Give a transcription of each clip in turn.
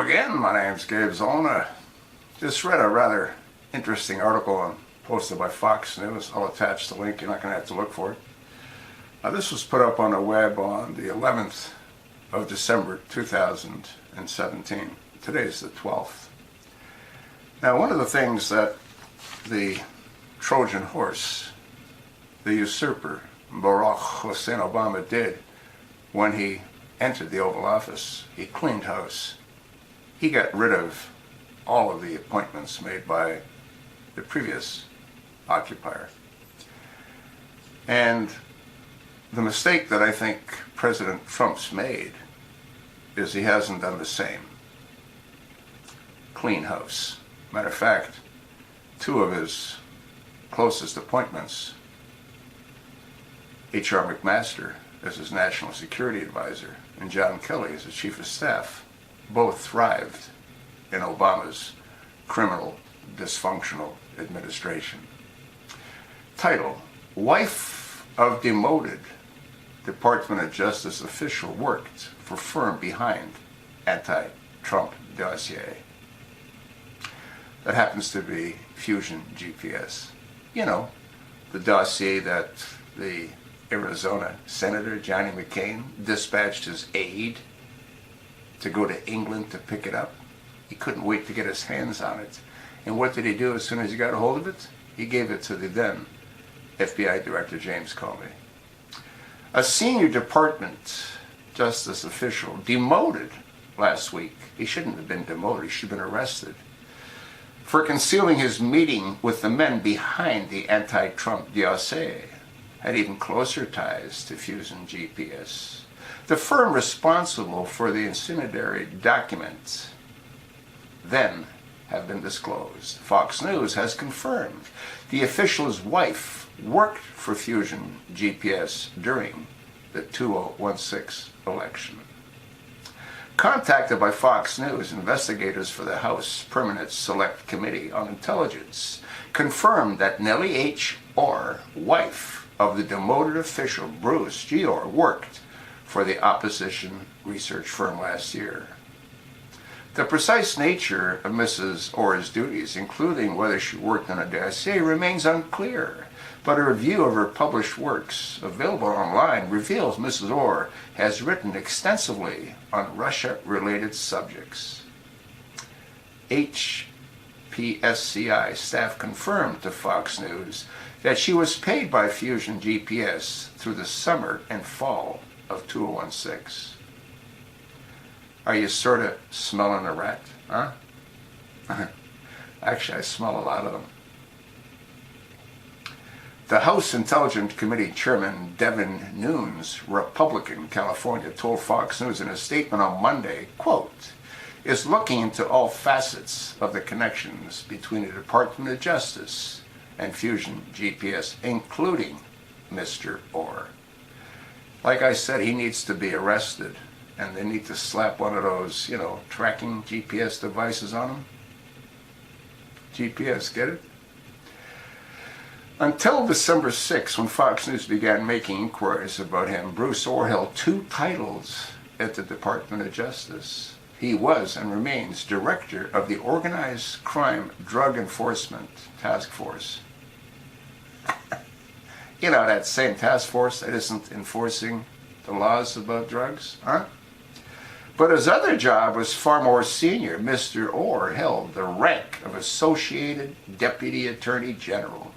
again. My name's Gabe Zolna. Just read a rather interesting article posted by Fox News. I'll attach the link. You're not going to have to look for it. This was put up on the web on the 11th of December 2017. Today's the 12th. Now, one of the things that the Trojan horse, the usurper, Barack Hussein Obama, did when he entered the Oval Office, he cleaned house. He got rid of all of the appointments made by the previous occupier. And the mistake that I think President Trump's made is he hasn't done the same. Clean house. Matter of fact, two of his closest appointments, H.R. McMaster as his national security advisor and John Kelly as his chief of staff, both thrived in Obama's criminal, dysfunctional administration. Title: Wife of Demoted Department of Justice Official Worked for Firm Behind Anti-Trump Dossier. That happens to be Fusion GPS. You know, the dossier that the Arizona Senator Johnny McCain dispatched his aide to go to England to pick it up. He couldn't wait to get his hands on it. And what did he do as soon as he got a hold of it? He gave it to the then FBI Director James Comey. A senior department justice official demoted last week. He shouldn't have been demoted. He should have been arrested for concealing his meeting with the men behind the anti-Trump dossier. Had even closer ties to Fusion GPS, the firm responsible for the incendiary documents then have been disclosed. Fox News has confirmed the official's wife worked for Fusion GPS during the 2016 election. Contacted by Fox News, investigators for the House Permanent Select Committee on Intelligence confirmed that Nellie H. Orr, wife of the demoted official Bruce G. Orr, worked for the opposition research firm last year. The precise nature of Mrs. Orr's duties, including whether she worked on a dossier, remains unclear, but a review of her published works available online reveals Mrs. Orr has written extensively on Russia-related subjects. HPSCI staff confirmed to Fox News that she was paid by Fusion GPS through the summer and fall of 2016. Are you sort of smelling a rat, huh? Actually, I smell a lot of them. The House Intelligence Committee Chairman Devin Nunes, Republican, California, told Fox News in a statement on Monday, quote, is looking into all facets of the connections between the Department of Justice and Fusion GPS, including Mr. Orr. Like I said, he needs to be arrested, and they need to slap one of those, tracking GPS devices on him. GPS, get it? Until December 6, when Fox News began making inquiries about him, Bruce Orr held two titles at the Department of Justice. He was and remains director of the Organized Crime Drug Enforcement Task Force. That same task force that isn't enforcing the laws about drugs, huh? But his other job was far more senior. Mr. Orr held the rank of Associated Deputy Attorney General,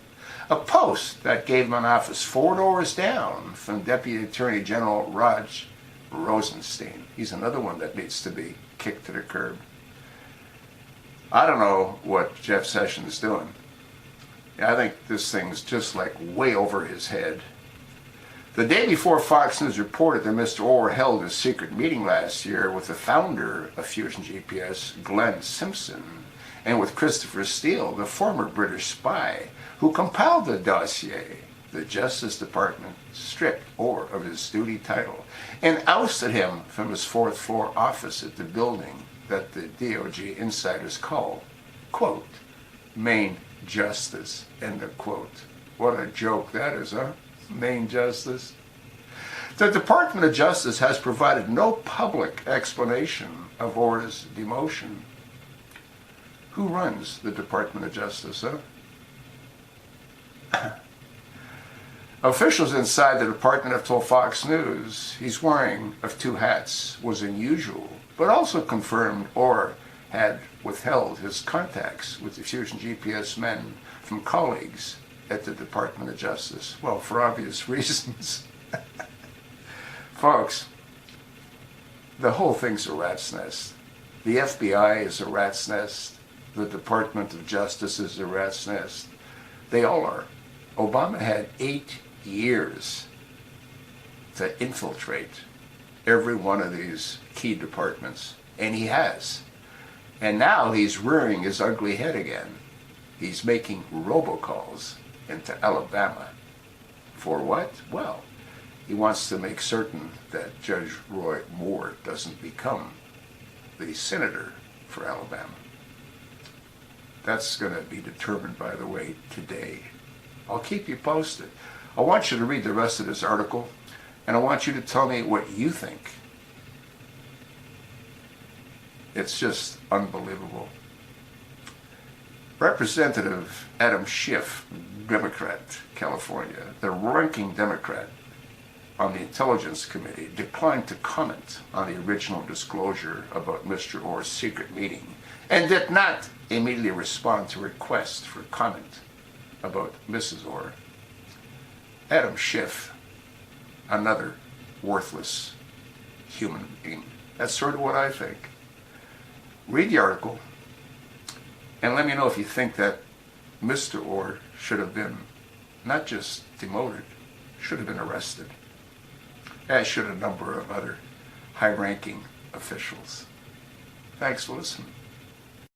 a post that gave him an office 4 doors down from Deputy Attorney General Rod Rosenstein. He's another one that needs to be kicked to the curb. I don't know what Jeff Sessions is doing. I think this thing's just like way over his head. The day before Fox News reported that Mr. Orr held a secret meeting last year with the founder of Fusion GPS, Glenn Simpson, and with Christopher Steele, the former British spy who compiled the dossier, the Justice Department stripped Orr of his duty title and ousted him from his 4th floor office at the building that the DOJ insiders call, quote, Main Justice, end of quote. What a joke that is, huh? Main Justice. The Department of Justice has provided no public explanation of Orr's demotion. Who runs the Department of Justice, huh? Officials inside the department have told Fox News he's wearing of two hats was unusual, but also confirmed Orr had withheld his contacts with the Fusion GPS men from colleagues at the Department of Justice. Well, for obvious reasons. Folks, the whole thing's a rat's nest. The FBI is a rat's nest. The Department of Justice is a rat's nest. They all are. Obama had 8 years to infiltrate every one of these key departments, and he has. And now he's rearing his ugly head again. He's making robocalls into Alabama. For what? Well, he wants to make certain that Judge Roy Moore doesn't become the senator for Alabama. That's going to be determined, by the way, today. I'll keep you posted. I want you to read the rest of this article, and I want you to tell me what you think. It's just unbelievable. Representative Adam Schiff, Democrat, California, the ranking Democrat on the Intelligence Committee, declined to comment on the original disclosure about Mr. Orr's secret meeting and did not immediately respond to requests for comment about Mrs. Orr. Adam Schiff, another worthless human being. That's sort of what I think. Read the article and let me know if you think that Mr. Orr should have been not just demoted, should have been arrested, as should a number of other high-ranking officials. Thanks for listening.